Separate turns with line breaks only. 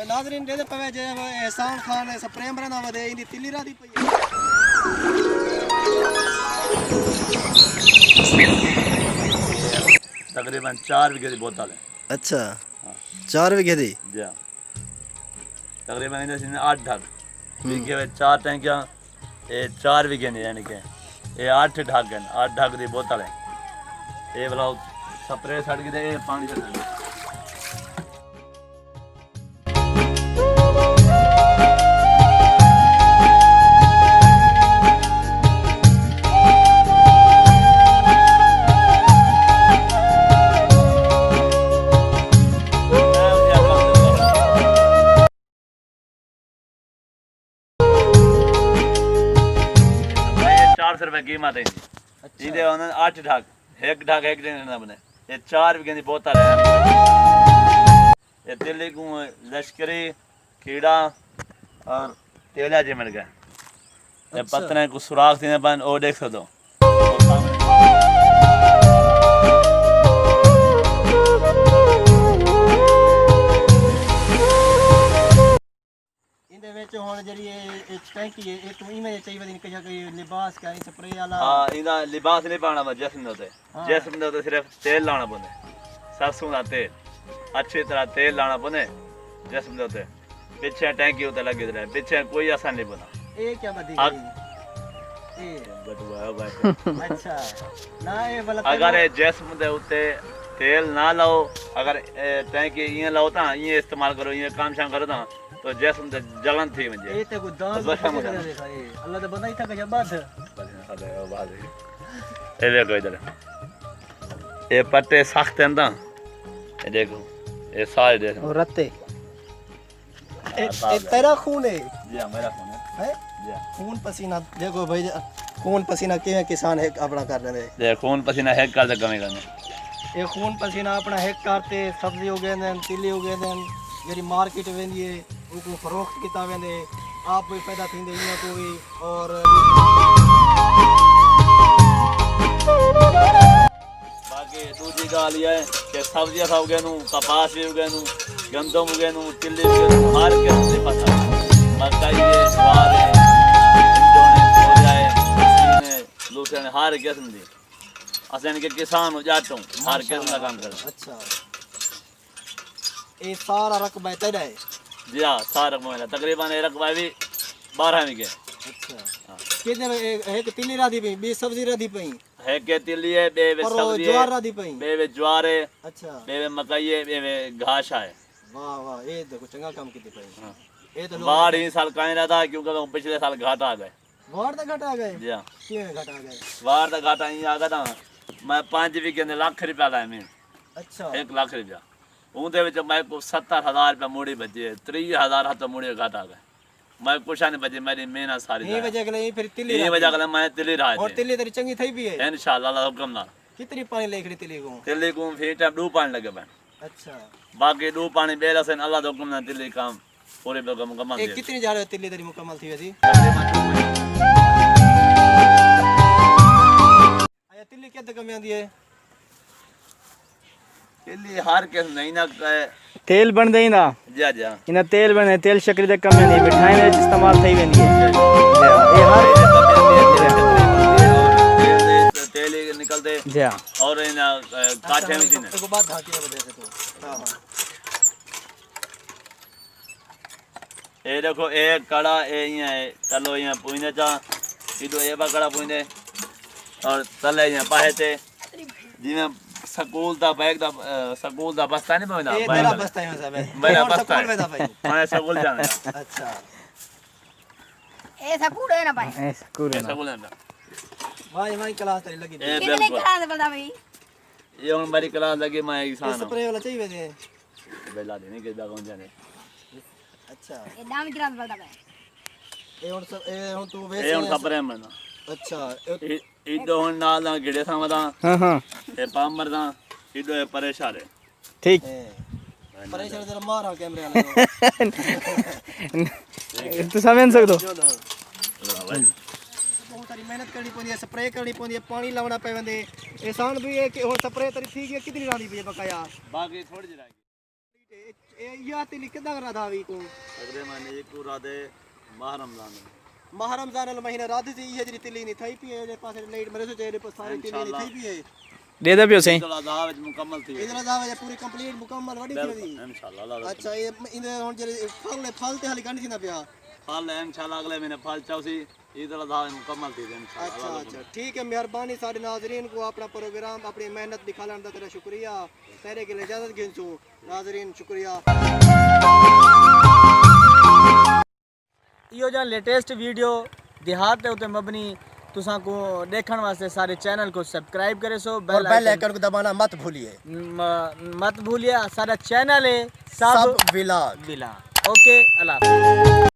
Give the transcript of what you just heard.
नाज़रीन दे पवे जे एहसान खान स्प्रे मरना वदे इंदी तिली रादी पई
तकरीबन 4 बीघे की बोतल है।
अच्छा 4 बीघे दी
जी हाँ तकरीबन इधर 8 ढक बीघे में 4 टैंकियाँ ये 4 बीघे नहीं यानी कि ये 8 ढक हैं 8 ढक की बोतल है ये वाला स्प्रे सड़ गए ये पानी से ₹400 कीमत है इधे 8 ढक एक ढक एक दिन ना बने ये 4 बीघे की बोतल है ये तिली को लश्करी कीड़ा और तेला जिमड़ गया ये पत्तने को सुराख थी बन ओ देख सको
इंदे विच हुन जड़ी ये टैंकी है ये तू इमे चाहिए वदी कजा कोई लिबास का स्प्रे वाला
हां इदा लिबास नहीं पाना बस जिस्म दे सिर्फ तेल लाना पड़े सरसों दा तेल अच्छी तरह तेल लाना पड़े जिस्म दे पीछे टैंकी उते लगे रहे पीछे कोई आसान नहीं बना
ये क्या बदी गई ए
बटवा भाई
अच्छा ना ये वाला
अगर जिस्म दे उते तेल ना लाओ अगर टैंकी ये लाओ ता ये इस्तेमाल करो ये काम शाम करो ता तो जिस्म दे जलन थी मुझे
ये ते को दान देखा ये अल्लाह तो बंदा ही था कि बाद
ये देखो इधर ये पत्ते सख्त हैं ना ये देखो ये सारे देखो
और रत्ते ये तेरा खून है
जी हां मेरा खून है जी
खून पसीना देखो भाई खून पसीना किवें किसान है अपना कर रहे हैं
ये खून पसीना है कर दे कमी करने
ये खून पसीना अपना है करते सब्जी उगेंदे तिली उगेंदे जेडी मार्केट वेंदी है उनको फरोख्त किता वेंदे आप भी पैदा थिंदे इना को भी और
बाकी दूसरी गाल ये है कि सब्जियां खा उगे नु कपास भी उगे नु गंदम उगे नु तिल्ली उगे नु हर के से पता मकई है ज्वार है जोने सोया है लूटे ने हर किस्म दी असन के किसान हो जाटो हर किस्म का काम कर
अच्छा ये सारा रकबा तेरा है
जी हां सारा मोहल्ला तकरीबन ये रकबा भी 12 में के
अच्छा हां कितने एक तिली रादी पे 20 सब्जी रादी पे
है के तिली है बे सब्जी
ज्वार रादी पे
बे ज्वार है
अच्छा
बे मकई है बे घास है
वाह वाह ये देखो चंगा काम कीते पे
हां
ये तो
बाढ़ ही साल काहे रहा था क्योंकि पिछले साल घाटा आ गए
बाढ़ का घाटा आ गए
जी हां
क्यों घाटा आ गए
बाढ़ का घाटा ही आ गया था मैं 5 बीघे में लाख रुपया लाया मैं
अच्छा
1 लाख रुपया उनके विच मैं को 70,000 रुपया मूड़ी बचे 30,000 हाथ मूड़ी घाटा आ गए मैं कुछ नहीं बचे मेरी मेहनत सारी
ये वजह के फिर तिली
ये वजह के मैं तिली रहा
और तिली तेरी चंगी थई भी है
इंशाल्लाह अल्लाह हुक्म ना
कितनी पानी लेखड़ी
तिली को फिर टाइम 2 पानी लगे मैं
अच्छा
बाकी 2 पानी बेला से अल्लाह हुक्म ना तिली काम पूरे मुकम्मल
एक कितनी जा रहे तिली तेरी मुकम्मल थी वैसी आया तिली क्या तक में आंदी है
तिली हर के नहीं ना
तेल बन दई ना
जा जा
इन तेल बने तेल शक्कर दे कम नहीं मिठाई में इस्तेमाल थई वेंदी है ये हर
तेल निकलते
जी हां
और इन काठे में दिन
एक बात ढाकी है वजह से तो हां हां
ये देखो एक कड़ा ये है चलो यहाँ पुइने चा इधर ये बकड़ा पुइने और तले यहाँ पाहते जिन्हें स्कूल दा बैग दा स्कूल दा बस्ता नहीं पहुंचा
ये मेरा बस्ता है साहब
मेरा बस्ता
स्कूल में था भाई
मैं स्कूल जाना
अच्छा
ऐसा कूड़े ना भाई
ऐसा कूड़े ना
स्कूल जाना
भाई क्लास तेरी लगी
ये
कितने
बिल्कुल
क्लास बोलता भाई
ये हम मेरी क्लास लगी मैं इंसान हूं
स्प्रे वाला चाहिए वैसे
बेला देने के दा कौन जाने
अच्छा
ये दाम क्लास बोलता भाई
ये हुन तू वैसे
ये हम खबर है मना
अच्छा
इधर हुन नाल ना गिड़े सा मदा
हां हां
ये पामर दा इधर परेशान है
ठीक
परेशान जरा मारा कैमरे वाला
तू समझ सकदो
बहुत सारी मेहनत करनी पौंदी है स्प्रे करनी पौंदी है पानी लावना पे वेंदे एहसान भी है कि हुन स्प्रे तरी ठीक है कितनी लानी पई है बकाया
बाकी थोड़ी जी
या तिली कितना राधावी को
अगले महीने एक को राधे माह रमजान
माह रमजान वाला महीना राधे से ये जरी तिली नहीं थई पी है जे पास लाइट मरे से तेरे पास सारी तिली नहीं थई पी है
दे दे पियो सही
इधर आधा मुकम्मल थी
इधर दावा पूरी कंप्लीट मुकम्मल वडी थी
इंशाल्लाह अल्लाह
अच्छा ये इन हुन जरी फल ते हाली गंढ थी ना पिया
फल है इंशाल्लाह अगले महीने फल चौसी इधर आधा मुकम्मल थी इंशाल्लाह
अच्छा अच्छा ठीक है मेहरबानी सारे नाजरीन को अपना प्रोग्राम अपनी मेहनत दिखाने का तेरा शुक्रिया तेरे के लिए इजाजत गिनचू नाजरीन शुक्रिया यो जा लेटेस्ट वीडियो देहात के उते मबनी तुसा को देखने वास्ते सारे चैनल को सब्सक्राइब करे सो बेल आइकन को दबाना मत भूलिए सारा चैनल है सब विला ओके अल्लाह हाफिज़।